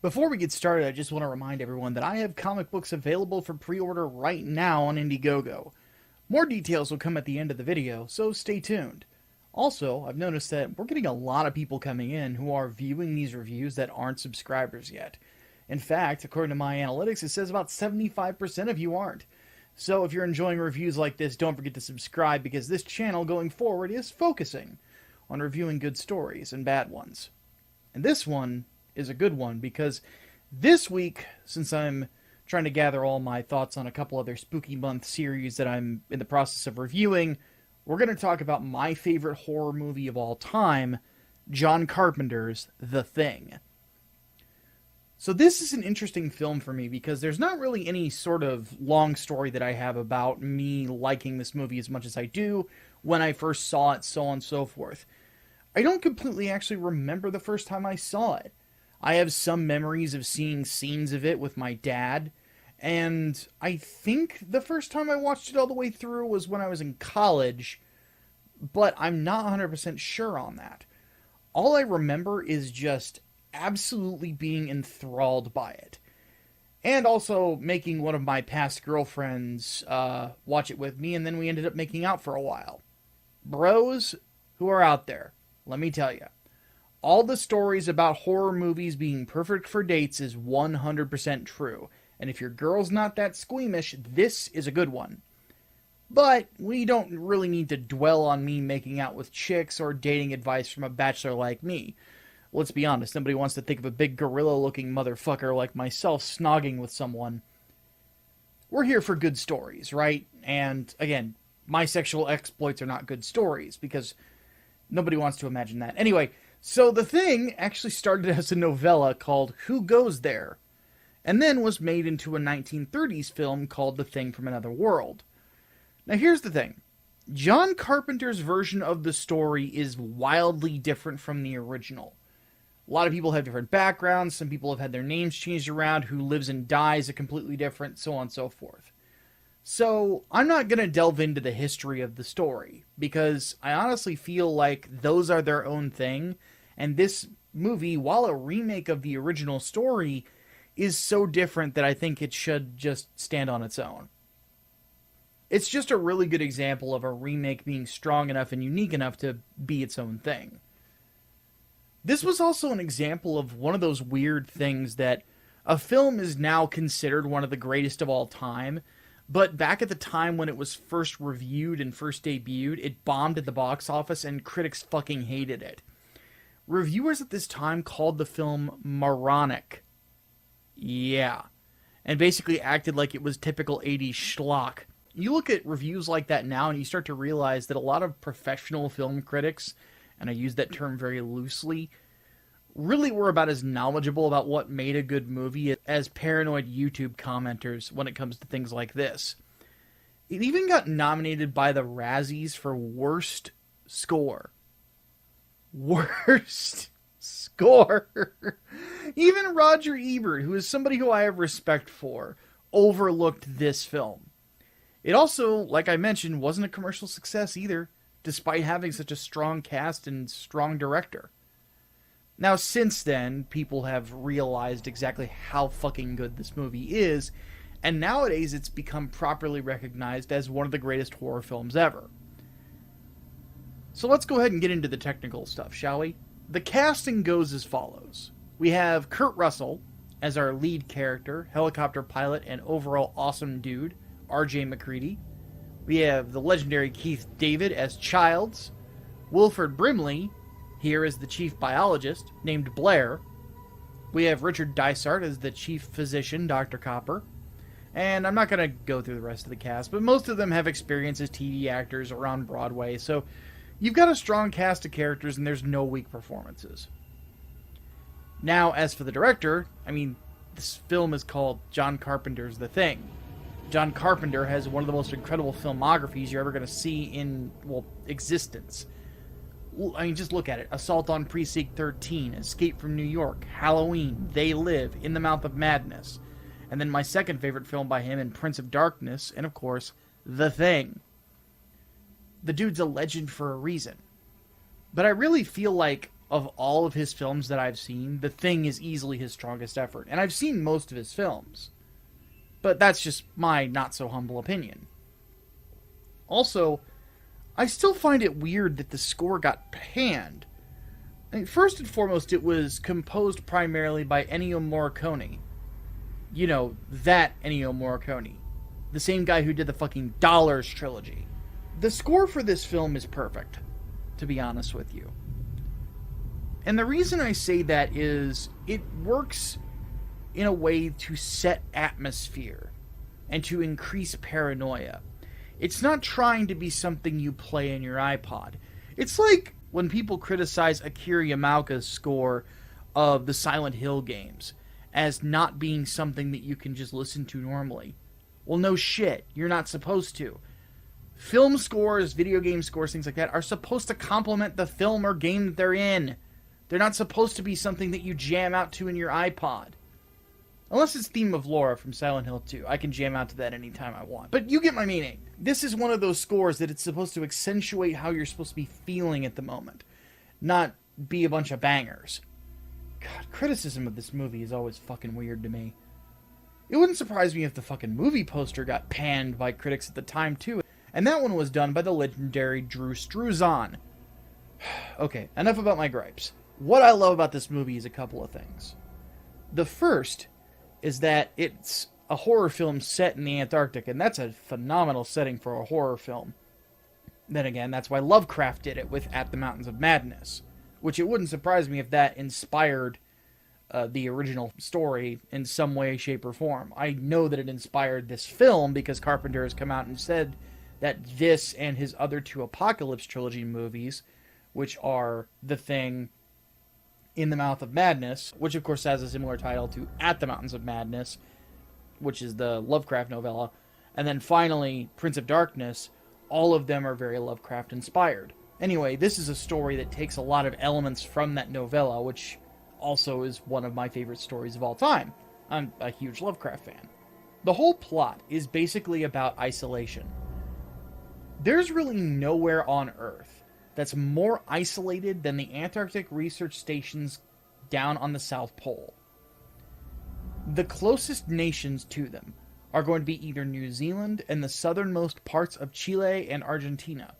Before we get started, I just want to remind everyone that I have comic books available for pre-order right now on Indiegogo. More details will come at the end of the video, so stay tuned. Also, I've noticed that we're getting a lot of people coming in who are viewing these reviews that aren't subscribers yet. In fact, according to my analytics, it says about 75% of you aren't. So if you're enjoying reviews like this, don't forget to subscribe because this channel going forward is focusing on reviewing good stories and bad ones. And this one is a good one because this week, since I'm trying to gather all my thoughts on a couple other Spooky Month series that I'm in the process of reviewing, we're going to talk about my favorite horror movie of all time, John Carpenter's The Thing. So this is an interesting film for me because there's not really any sort of long story that I have about me liking this movie as much as I do when I first saw it, so on and so forth. I don't completely actually remember the first time I saw it. I have some memories of seeing scenes of it with my dad, and I think the first time I watched it all the way through was when I was in college, but I'm not 100% sure on that. All I remember is just absolutely being enthralled by it. And also making one of my past girlfriends watch it with me, and then we ended up making out for a while. Bros who are out there, let me tell you, all the stories about horror movies being perfect for dates is 100% true. And if your girl's not that squeamish, this is a good one. But we don't really need to dwell on me making out with chicks or dating advice from a bachelor like me. Let's be honest, nobody wants to think of a big gorilla-looking motherfucker like myself snogging with someone. We're here for good stories, right? And, again, my sexual exploits are not good stories, because nobody wants to imagine that. Anyway, so The Thing actually started as a novella called Who Goes There? And then was made into a 1930s film called The Thing from Another World. Now here's the thing. John Carpenter's version of the story is wildly different from the original. A lot of people have different backgrounds, some people have had their names changed around, who lives and dies are completely different, so on and so forth. So, I'm not going to delve into the history of the story, because I honestly feel like those are their own thing, and this movie, while a remake of the original story, is so different that I think it should just stand on its own. It's just a really good example of a remake being strong enough and unique enough to be its own thing. This was also an example of one of those weird things that a film is now considered one of the greatest of all time, but back at the time when it was first reviewed and first debuted, it bombed at the box office and critics fucking hated it. Reviewers at this time called the film moronic. Yeah. And basically acted like it was typical 80s schlock. You look at reviews like that now and you start to realize that a lot of professional film critics, and I use that term very loosely, really were about as knowledgeable about what made a good movie as paranoid YouTube commenters when it comes to things like this. It even got nominated by the Razzies for Worst Score. Worst Score! Even Roger Ebert, who is somebody who I have respect for, overlooked this film. It also, like I mentioned, wasn't a commercial success either, despite having such a strong cast and strong director. Now, since then, people have realized exactly how fucking good this movie is, and nowadays it's become properly recognized as one of the greatest horror films ever. So let's go ahead and get into the technical stuff, shall we? The casting goes as follows. We have Kurt Russell as our lead character, helicopter pilot, and overall awesome dude, R.J. McCready. We have the legendary Keith David as Childs, Wilford Brimley here as the chief biologist, named Blair. We have Richard Dysart as the chief physician, Dr. Copper. And I'm not going to go through the rest of the cast, but most of them have experience as TV actors or on Broadway, so you've got a strong cast of characters and there's no weak performances. Now, as for the director, this film is called John Carpenter's The Thing. John Carpenter has one of the most incredible filmographies you're ever going to see in, existence. Just look at it. Assault on Precinct 13, Escape from New York, Halloween, They Live, In the Mouth of Madness. And then my second favorite film by him in Prince of Darkness, and of course, The Thing. The dude's a legend for a reason. But I really feel like of all of his films that I've seen, The Thing is easily his strongest effort. And I've seen most of his films. But that's just my not-so-humble opinion. Also, I still find it weird that the score got panned. I mean, first and foremost, it was composed primarily by Ennio Morricone. You know, that Ennio Morricone. The same guy who did the fucking Dollars trilogy. The score for this film is perfect, to be honest with you. And the reason I say that is it works in a way to set atmosphere and to increase paranoia. It's not trying to be something you play in your iPod. It's like when people criticize Akira Yamaoka's score of the Silent Hill games as not being something that you can just listen to normally. Well, no shit. You're not supposed to. Film scores, video game scores, things like that are supposed to complement the film or game that they're in. They're not supposed to be something that you jam out to in your iPod. Unless it's Theme of Laura from Silent Hill 2. I can jam out to that anytime I want. But you get my meaning. This is one of those scores that it's supposed to accentuate how you're supposed to be feeling at the moment. Not be a bunch of bangers. God, criticism of this movie is always fucking weird to me. It wouldn't surprise me if the fucking movie poster got panned by critics at the time too. And that one was done by the legendary Drew Struzan. Okay, enough about my gripes. What I love about this movie is a couple of things. The first is that it's a horror film set in the Antarctic, and that's a phenomenal setting for a horror film. Then again, that's why Lovecraft did it with At the Mountains of Madness, which it wouldn't surprise me if that inspired the original story in some way, shape, or form. I know that it inspired this film because Carpenter has come out and said that this and his other two Apocalypse trilogy movies, which are The Thing, In the Mouth of Madness, which of course has a similar title to At the Mountains of Madness, which is the Lovecraft novella, and then finally Prince of Darkness, all of them are very Lovecraft inspired. Anyway, this is a story that takes a lot of elements from that novella, which also is one of my favorite stories of all time. I'm a huge Lovecraft fan. The whole plot is basically about isolation. There's really nowhere on Earth that's more isolated than the Antarctic research stations down on the South Pole. The closest nations to them are going to be either New Zealand and the southernmost parts of Chile and Argentina.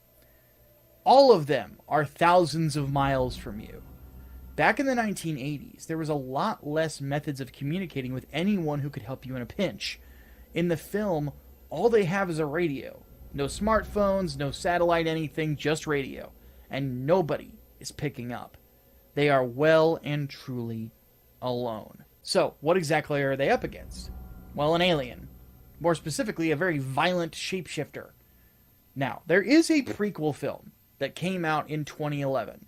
All of them are thousands of miles from you. Back in the 1980s, there was a lot less methods of communicating with anyone who could help you in a pinch. In the film, all they have is a radio. No smartphones, no satellite anything, just radio. And nobody is picking up. They are well and truly alone. So, what exactly are they up against? Well, an alien. More specifically, a very violent shapeshifter. Now, there is a prequel film that came out in 2011.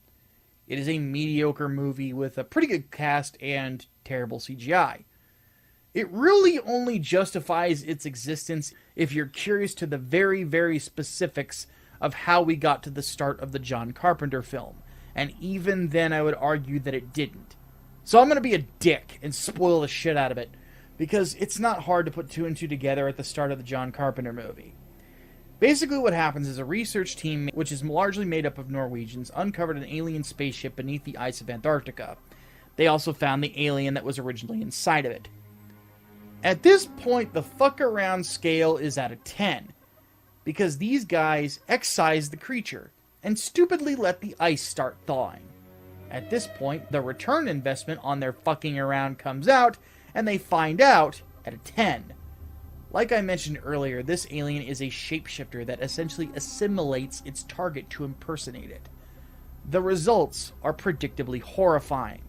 It is a mediocre movie with a pretty good cast and terrible CGI. It really only justifies its existence if you're curious to the very, very specifics of how we got to the start of the John Carpenter film. And even then, I would argue that it didn't. So I'm going to be a dick and spoil the shit out of it, because it's not hard to put two and two together at the start of the John Carpenter movie. Basically what happens is a research team, which is largely made up of Norwegians, uncovered an alien spaceship beneath the ice of Antarctica. They also found the alien that was originally inside of it. At this point, the fuck around scale is at a 10, because these guys excised the creature and stupidly let the ice start thawing. At this point, the return investment on their fucking around comes out, and they find out at a 10. Like I mentioned earlier, this alien is a shapeshifter that essentially assimilates its target to impersonate it. The results are predictably horrifying.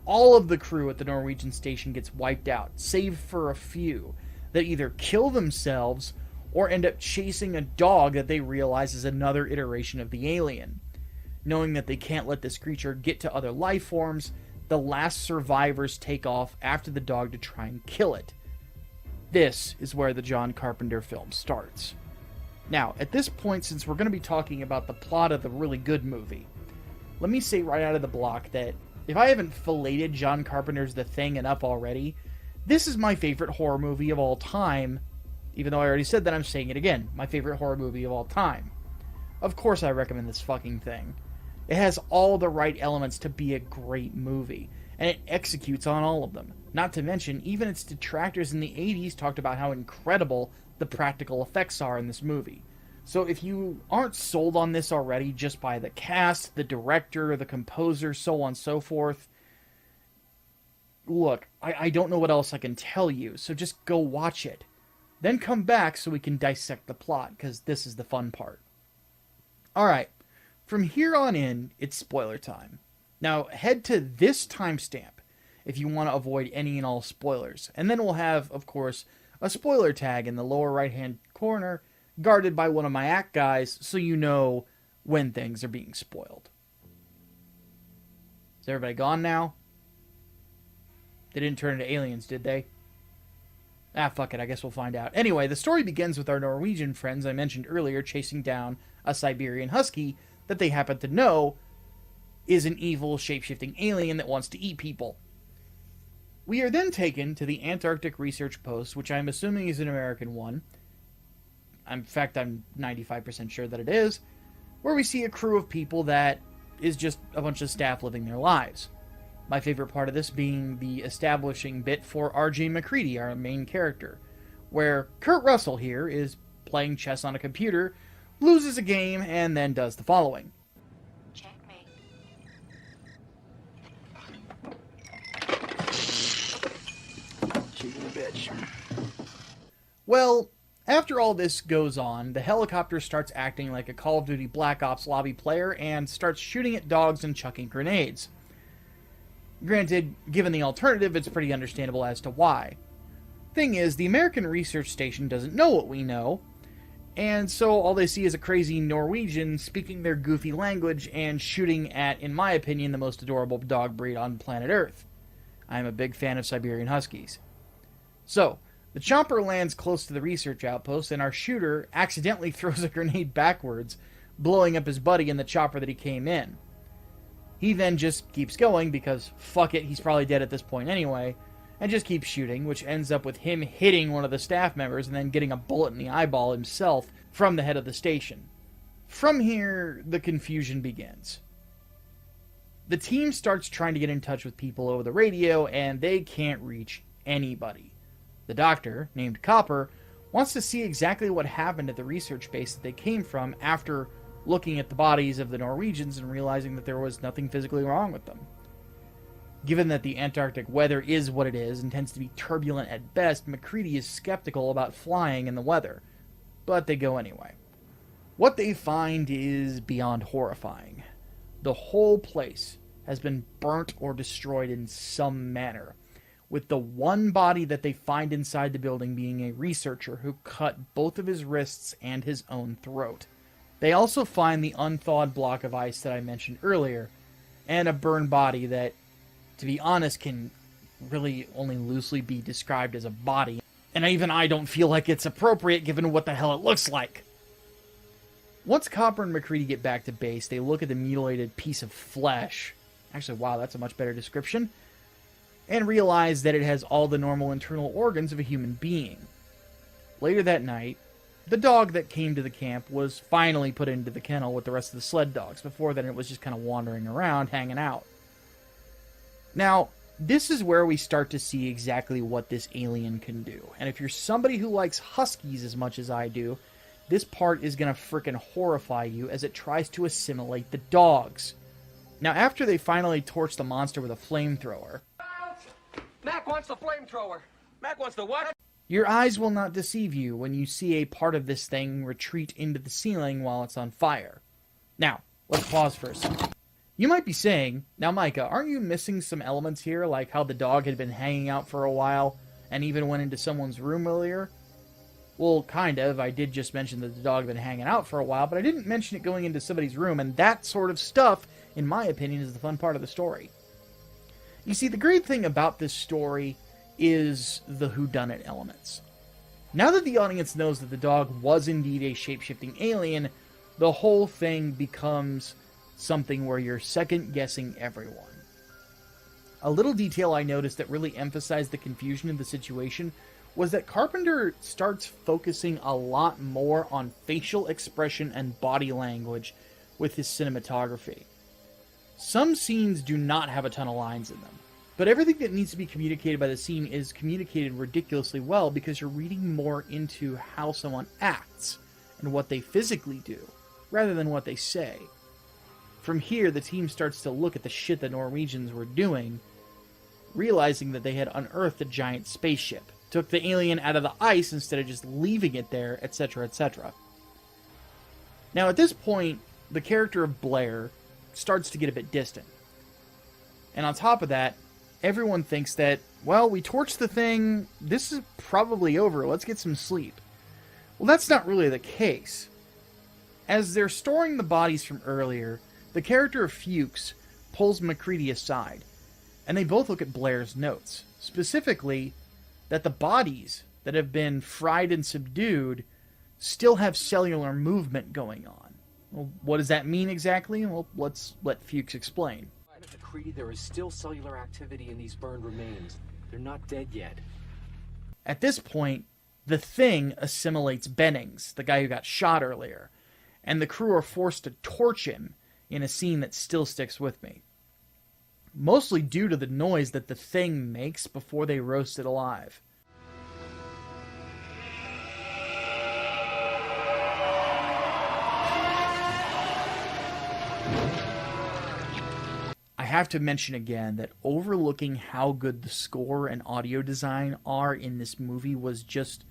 All of the crew at the Norwegian station gets wiped out, save for a few that either kill themselves or end up chasing a dog that they realize is another iteration of the alien. Knowing that they can't let this creature get to other life forms, the last survivors take off after the dog to try and kill it. This is where the John Carpenter film starts. Now, at this point, since we're going to be talking about the plot of the really good movie, let me say right out of the block that if I haven't filleted John Carpenter's The Thing enough already, this is my favorite horror movie of all time. Even though I already said that, I'm saying it again. My favorite horror movie of all time. Of course I recommend this fucking thing. It has all the right elements to be a great movie, and it executes on all of them. Not to mention, even its detractors in the 80s talked about how incredible the practical effects are in this movie. So if you aren't sold on this already just by the cast, the director, the composer, so on and so forth, look, I don't know what else I can tell you, so just go watch it. Then come back so we can dissect the plot, because this is the fun part. Alright, from here on in, it's spoiler time. Now, head to this timestamp if you want to avoid any and all spoilers. And then we'll have, of course, a spoiler tag in the lower right-hand corner, guarded by one of my act guys, so you know when things are being spoiled. Is everybody gone now? They didn't turn into aliens, did they? Ah, fuck it, I guess we'll find out. Anyway, the story begins with our Norwegian friends I mentioned earlier chasing down a Siberian husky that they happen to know is an evil, shape-shifting alien that wants to eat people. We are then taken to the Antarctic Research Post, which I'm assuming is an American one. In fact, I'm 95% sure that it is, where we see a crew of people that is just a bunch of staff living their lives. My favorite part of this being the establishing bit for R.J. McCready, our main character, where Kurt Russell here is playing chess on a computer, loses a game, and then does the following. Checkmate. Cheeky bitch. Well, after all this goes on, the helicopter starts acting like a Call of Duty Black Ops lobby player and starts shooting at dogs and chucking grenades. Granted, given the alternative, it's pretty understandable as to why. Thing is, the American research station doesn't know what we know, and so all they see is a crazy Norwegian speaking their goofy language and shooting at, in my opinion, the most adorable dog breed on planet Earth. I'm a big fan of Siberian Huskies. So, the chopper lands close to the research outpost, and our shooter accidentally throws a grenade backwards, blowing up his buddy in the chopper that he came in. He then just keeps going, because fuck it, he's probably dead at this point anyway, and just keeps shooting, which ends up with him hitting one of the staff members and then getting a bullet in the eyeball himself from the head of the station. From here, the confusion begins. The team starts trying to get in touch with people over the radio, and they can't reach anybody. The doctor, named Copper, wants to see exactly what happened at the research base that they came from after looking at the bodies of the Norwegians and realizing that there was nothing physically wrong with them. Given that the Antarctic weather is what it is and tends to be turbulent at best, McCready is skeptical about flying in the weather, but they go anyway. What they find is beyond horrifying. The whole place has been burnt or destroyed in some manner, with the one body that they find inside the building being a researcher who cut both of his wrists and his own throat. They also find the unthawed block of ice that I mentioned earlier, and a burned body that, to be honest, can really only loosely be described as a body. And even I don't feel like it's appropriate given what the hell it looks like. Once Copper and McCready get back to base, they look at the mutilated piece of flesh. Actually, wow, that's a much better description. And realize that it has all the normal internal organs of a human being. Later that night, the dog that came to the camp was finally put into the kennel with the rest of the sled dogs. Before then, it was just kind of wandering around, hanging out. Now, this is where we start to see exactly what this alien can do. And if you're somebody who likes huskies as much as I do, this part is going to frickin' horrify you as it tries to assimilate the dogs. Now, after they finally torch the monster with a flamethrower... Mac wants the flamethrower. Mac wants the what? Your eyes will not deceive you when you see a part of this thing retreat into the ceiling while it's on fire. Now, let's pause for a second. You might be saying, now Micah, aren't you missing some elements here, like how the dog had been hanging out for a while and even went into someone's room earlier? Well, kind of. I did just mention that the dog had been hanging out for a while, but I didn't mention it going into somebody's room, and that sort of stuff, in my opinion, is the fun part of the story. You see, the great thing about this story is the whodunit elements. Now that the audience knows that the dog was indeed a shape-shifting alien, the whole thing becomes something where you're second-guessing everyone. A little detail I noticed that really emphasized the confusion in the situation was that Carpenter starts focusing a lot more on facial expression and body language with his cinematography. Some scenes do not have a ton of lines in them, but everything that needs to be communicated by the scene is communicated ridiculously well because you're reading more into how someone acts and what they physically do, rather than what they say. From here, the team starts to look at the shit the Norwegians were doing, realizing that they had unearthed a giant spaceship, took the alien out of the ice instead of just leaving it there, etc., etc. Now, at this point, the character of Blair starts to get a bit distant. And on top of that, everyone thinks that, well, we torched the thing, this is probably over, let's get some sleep. Well, that's not really the case. As they're storing the bodies from earlier, the character of Fuchs pulls MacReady aside, and they both look at Blair's notes. Specifically, that the bodies that have been fried and subdued still have cellular movement going on. Well, what does that mean exactly? Well, let's let Fuchs explain. MacReady, there is still cellular activity in these burned remains. They're not dead yet. At this point, the Thing assimilates Bennings, the guy who got shot earlier, and the crew are forced to torch him in a scene that still sticks with me. Mostly due to the noise that the Thing makes before they roast it alive. I have to mention again that overlooking how good the score and audio design are in this movie was just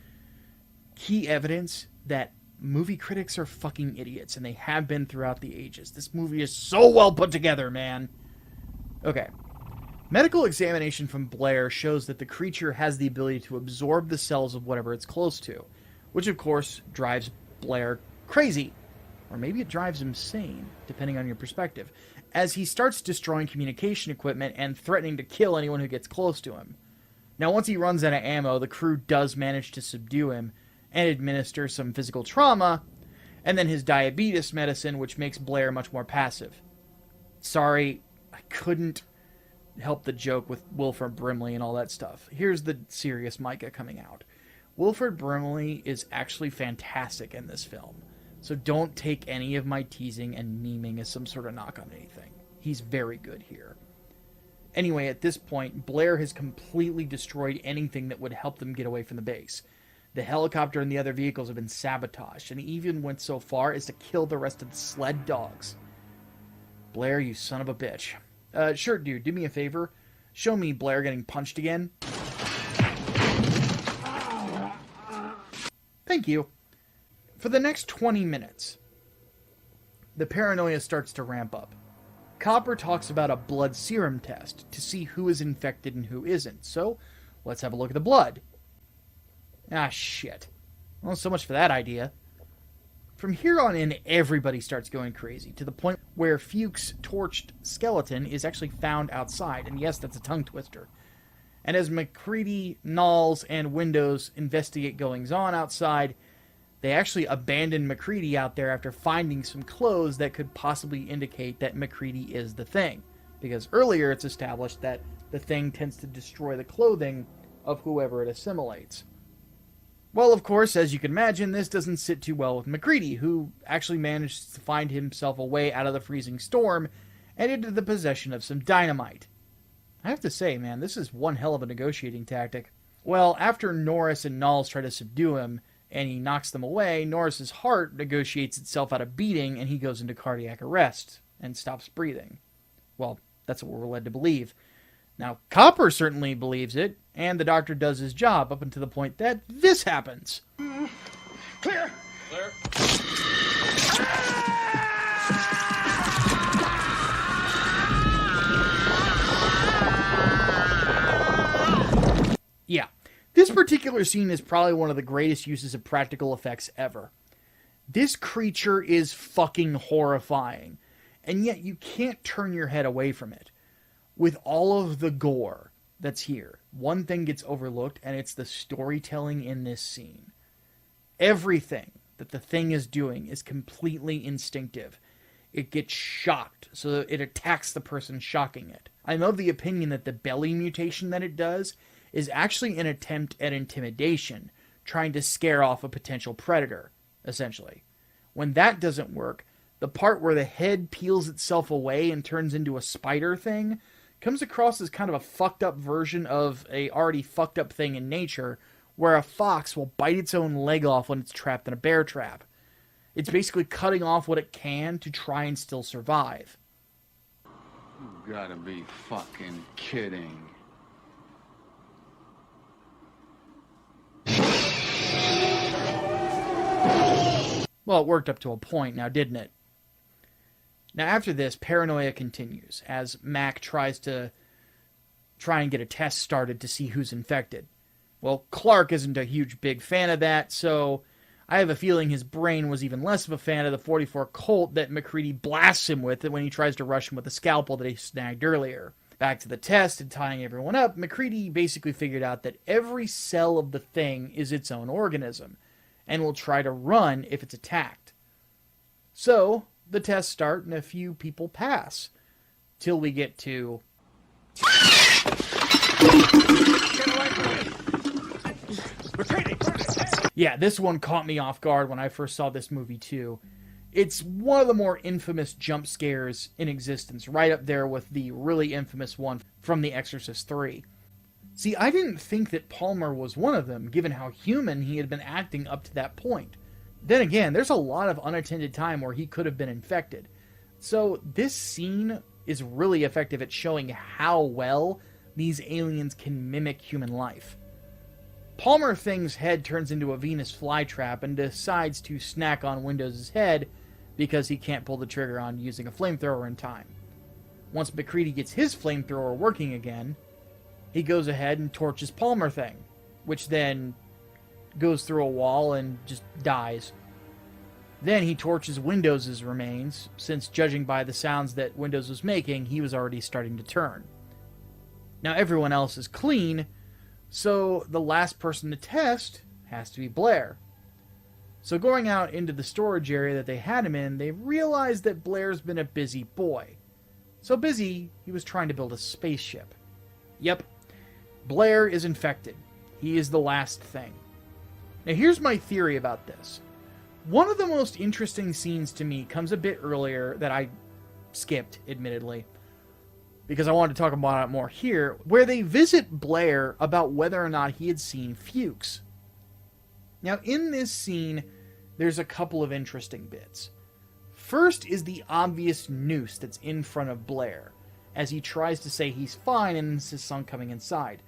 key evidence that movie critics are fucking idiots, and they have been throughout the ages. This movie is so well put together, man. Okay. Medical examination from Blair shows that the creature has the ability to absorb the cells of whatever it's close to, which of course drives Blair crazy. Or maybe it drives him sane, depending on your perspective, as he starts destroying communication equipment and threatening to kill anyone who gets close to him. Now, once he runs out of ammo, the crew does manage to subdue him and administer some physical trauma, and then his diabetes medicine, which makes Blair much more passive. Sorry, I couldn't help the joke with Wilford Brimley and all that stuff. Here's the serious Micah coming out. Wilford Brimley is actually fantastic in this film, so don't take any of my teasing and memeing as some sort of knock on anything. He's very good here. Anyway, at this point, Blair has completely destroyed anything that would help them get away from the base. The helicopter and the other vehicles have been sabotaged, and he even went so far as to kill the rest of the sled dogs. Blair, you son of a bitch. Sure, dude, do me a favor. Show me Blair getting punched again. Thank you. For the next 20 minutes, the paranoia starts to ramp up. Copper talks about a blood serum test to see who is infected and who isn't, so let's have a look at the blood. Ah, shit. Well, so much for that idea. From here on in, everybody starts going crazy, to the point where Fuchs' torched skeleton is actually found outside, and yes, that's a tongue twister. And as MacReady, Knowles, and Windows investigate goings-on outside, they actually abandon MacReady out there after finding some clothes that could possibly indicate that MacReady is the Thing, because earlier it's established that the Thing tends to destroy the clothing of whoever it assimilates. Well, of course, as you can imagine, this doesn't sit too well with MacReady, who actually managed to find himself a way out of the freezing storm and into the possession of some dynamite. I have to say, man, this is one hell of a negotiating tactic. Well, after Norris and Knowles try to subdue him, and he knocks them away, Norris's heart negotiates itself out of beating, and he goes into cardiac arrest and stops breathing. Well, that's what we're led to believe. Now, Copper certainly believes it, and the doctor does his job up until the point that this happens. Clear! Clear. Yeah, this particular scene is probably one of the greatest uses of practical effects ever. This creature is fucking horrifying, and yet you can't turn your head away from it. With all of the gore that's here, one thing gets overlooked, and it's the storytelling in this scene. Everything that the Thing is doing is completely instinctive. It gets shocked, so that it attacks the person shocking it. I'm of the opinion that the belly mutation that it does is actually an attempt at intimidation, trying to scare off a potential predator, essentially. When that doesn't work, The part where the head peels itself away and turns into a spider thing comes across as kind of a fucked up version of a already fucked up thing in nature, where a fox will bite its own leg off when it's trapped in a bear trap. It's basically cutting off what it can to try and still survive. You gotta be fucking kidding. Well, it worked up to a point now, didn't it? Now, after this, paranoia continues as Mac tries and get a test started to see who's infected. Well, Clark isn't a huge big fan of that, so I have a feeling his brain was even less of a fan of the 44 Colt that MacReady blasts him with when he tries to rush him with the scalpel that he snagged earlier. Back to the test and tying everyone up, MacReady basically figured out that every cell of the thing is its own organism, and will try to run if it's attacked. So, the tests start and a few people pass, till we get to... Yeah, this one caught me off guard when I first saw this movie too. It's one of the more infamous jump scares in existence, right up there with the really infamous one from The Exorcist 3. See, I didn't think that Palmer was one of them, given how human he had been acting up to that point. Then again, there's a lot of unattended time where he could have been infected. So this scene is really effective at showing how well these aliens can mimic human life. Palmer Thing's head turns into a Venus flytrap and decides to snack on Windows' head because he can't pull the trigger on using a flamethrower in time. Once MacReady gets his flamethrower working again, he goes ahead and torches Palmer Thing, which then goes through a wall and just dies. Then he torches Windows' remains, since judging by the sounds that Windows was making, he was already starting to turn. Now everyone else is clean, so the last person to test has to be Blair. So going out into the storage area that they had him in, they realized that Blair's been a busy boy. So busy, he was trying to build a spaceship. Yep, Blair is infected. He is the last thing. Now here's my theory about this. One of the most interesting scenes to me comes a bit earlier that I skipped, admittedly, because I wanted to talk about it more here, where they visit Blair about whether or not he had seen Fuchs. Now in this scene, there's a couple of interesting bits. First is the obvious noose that's in front of Blair, as he tries to say he's fine and insists on coming inside.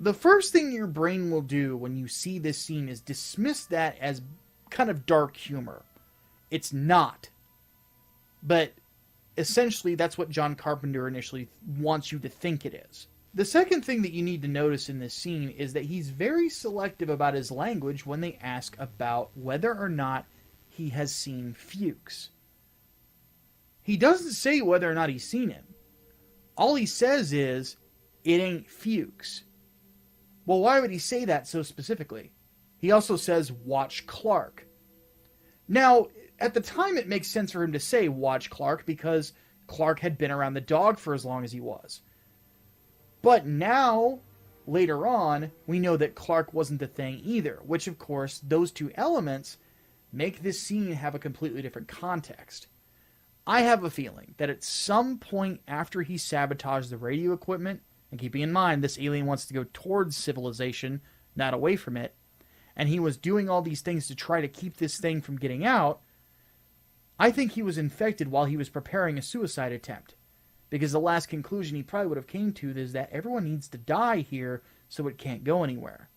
The first thing your brain will do when you see this scene is dismiss that as kind of dark humor. It's not. But essentially that's what John Carpenter initially wants you to think it is. The second thing that you need to notice in this scene is that he's very selective about his language when they ask about whether or not he has seen Fuchs. He doesn't say whether or not he's seen him. All he says is, it ain't Fuchs. Well, why would he say that so specifically? He also says, watch Clark. Now, at the time it makes sense for him to say, watch Clark, because Clark had been around the dog for as long as he was. But now, later on, we know that Clark wasn't the thing either, which of course, those two elements make this scene have a completely different context. I have a feeling that at some point after he sabotaged the radio equipment, and keeping in mind this alien wants to go towards civilization, not away from it, and he was doing all these things to try to keep this thing from getting out, I think he was infected while he was preparing a suicide attempt. Because the last conclusion he probably would have came to is that everyone needs to die here so it can't go anywhere.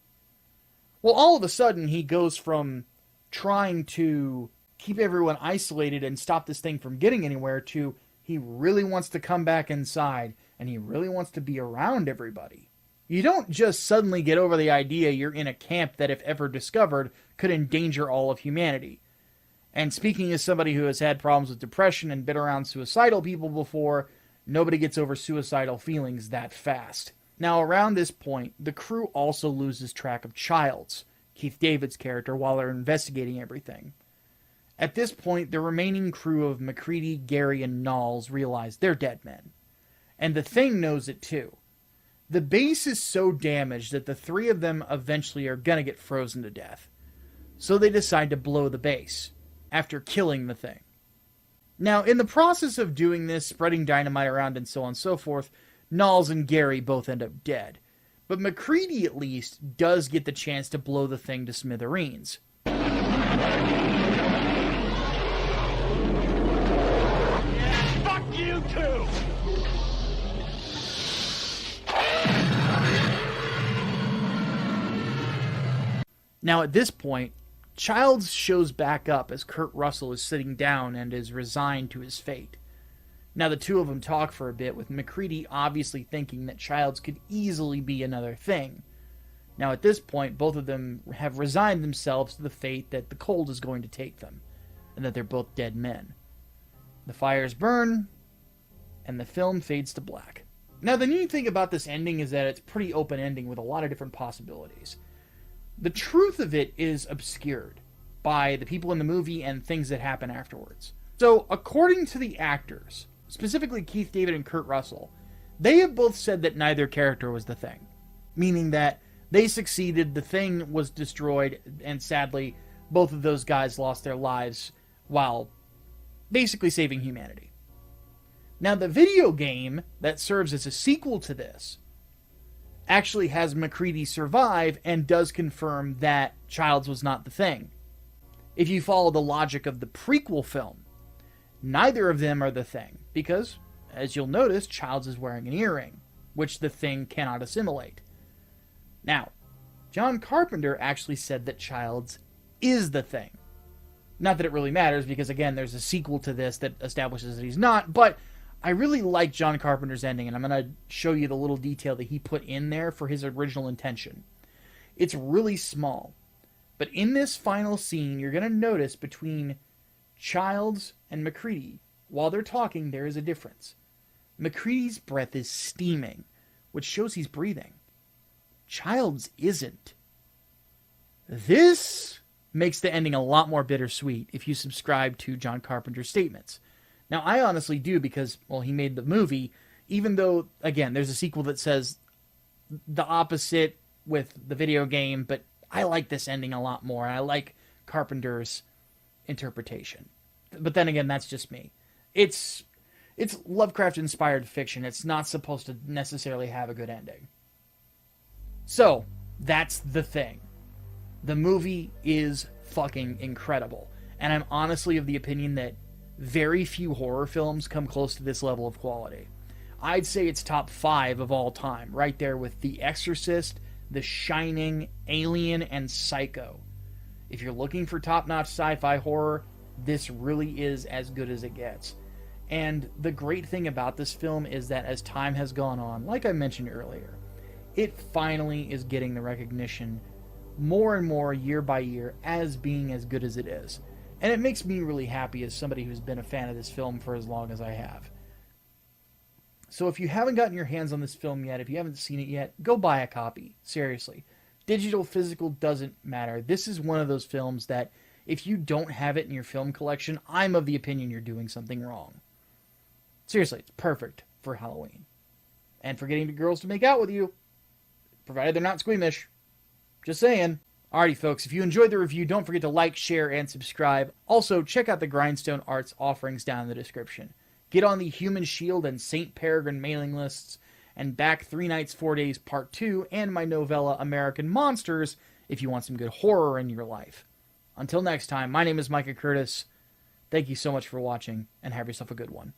Well, all of a sudden he goes from trying to keep everyone isolated and stop this thing from getting anywhere to he really wants to come back inside and he really wants to be around everybody. You don't just suddenly get over the idea you're in a camp that, if ever discovered, could endanger all of humanity. And speaking as somebody who has had problems with depression and been around suicidal people before, nobody gets over suicidal feelings that fast. Now, around this point, the crew also loses track of Childs, Keith David's character, while they're investigating everything. At this point, the remaining crew of MacReady, Gary, and Knowles realize they're dead men. And the Thing knows it too. The base is so damaged that the three of them eventually are gonna get frozen to death. So they decide to blow the base, after killing the Thing. Now, in the process of doing this, spreading dynamite around and so on and so forth, Knowles and Gary both end up dead. But MacReady, at least, does get the chance to blow the thing to smithereens. Fuck you too! Now, at this point, Childs shows back up as Kurt Russell is sitting down and is resigned to his fate. Now, the two of them talk for a bit, with MacReady obviously thinking that Childs could easily be another thing. Now, at this point, both of them have resigned themselves to the fate that the cold is going to take them, and that they're both dead men. The fires burn, and the film fades to black. Now, the neat thing about this ending is that it's pretty open-ending with a lot of different possibilities. The truth of it is obscured by the people in the movie and things that happen afterwards. So, according to the actors, specifically Keith David and Kurt Russell, they have both said that neither character was the thing. Meaning that they succeeded, the thing was destroyed, and sadly, both of those guys lost their lives while basically saving humanity. Now, the video game that serves as a sequel to this actually has MacReady survive and does confirm that Childs was not the thing. If you follow the logic of the prequel film, neither of them are the thing, because, as you'll notice, Childs is wearing an earring, which the thing cannot assimilate. Now, John Carpenter actually said that Childs is the thing. Not that it really matters, because again, there's a sequel to this that establishes that he's not, but I really like John Carpenter's ending, and I'm going to show you the little detail that he put in there for his original intention. It's really small, but in this final scene, you're going to notice between Childs and MacReady, while they're talking, there is a difference. MacReady's breath is steaming, which shows he's breathing. Childs isn't. This makes the ending a lot more bittersweet if you subscribe to John Carpenter's statements. Now, I honestly do because, well, he made the movie, even though, again, there's a sequel that says the opposite with the video game, but I like this ending a lot more. I like Carpenter's interpretation. But then again, that's just me. It's Lovecraft-inspired fiction. It's not supposed to necessarily have a good ending. So, that's The Thing. The movie is fucking incredible. And I'm honestly of the opinion that very few horror films come close to this level of quality. I'd say it's top 5 of all time, right there with The Exorcist, The Shining, Alien, and Psycho. If you're looking for top-notch sci-fi horror, this really is as good as it gets. And the great thing about this film is that as time has gone on, like I mentioned earlier, it finally is getting the recognition more and more year by year as being as good as it is. And it makes me really happy as somebody who's been a fan of this film for as long as I have. So if you haven't gotten your hands on this film yet, if you haven't seen it yet, go buy a copy. Seriously. Digital, physical, doesn't matter. This is one of those films that if you don't have it in your film collection, I'm of the opinion you're doing something wrong. Seriously, it's perfect for Halloween. And for getting the girls to make out with you, provided they're not squeamish. Just saying. Alrighty, folks, if you enjoyed the review, don't forget to like, share, and subscribe. Also, check out the Grindstone Arts offerings down in the description. Get on the Human Shield and St. Peregrine mailing lists, and back 3 Nights, 4 Days Part 2 and my novella American Monsters if you want some good horror in your life. Until next time, my name is Micah Curtis. Thank you so much for watching, and have yourself a good one.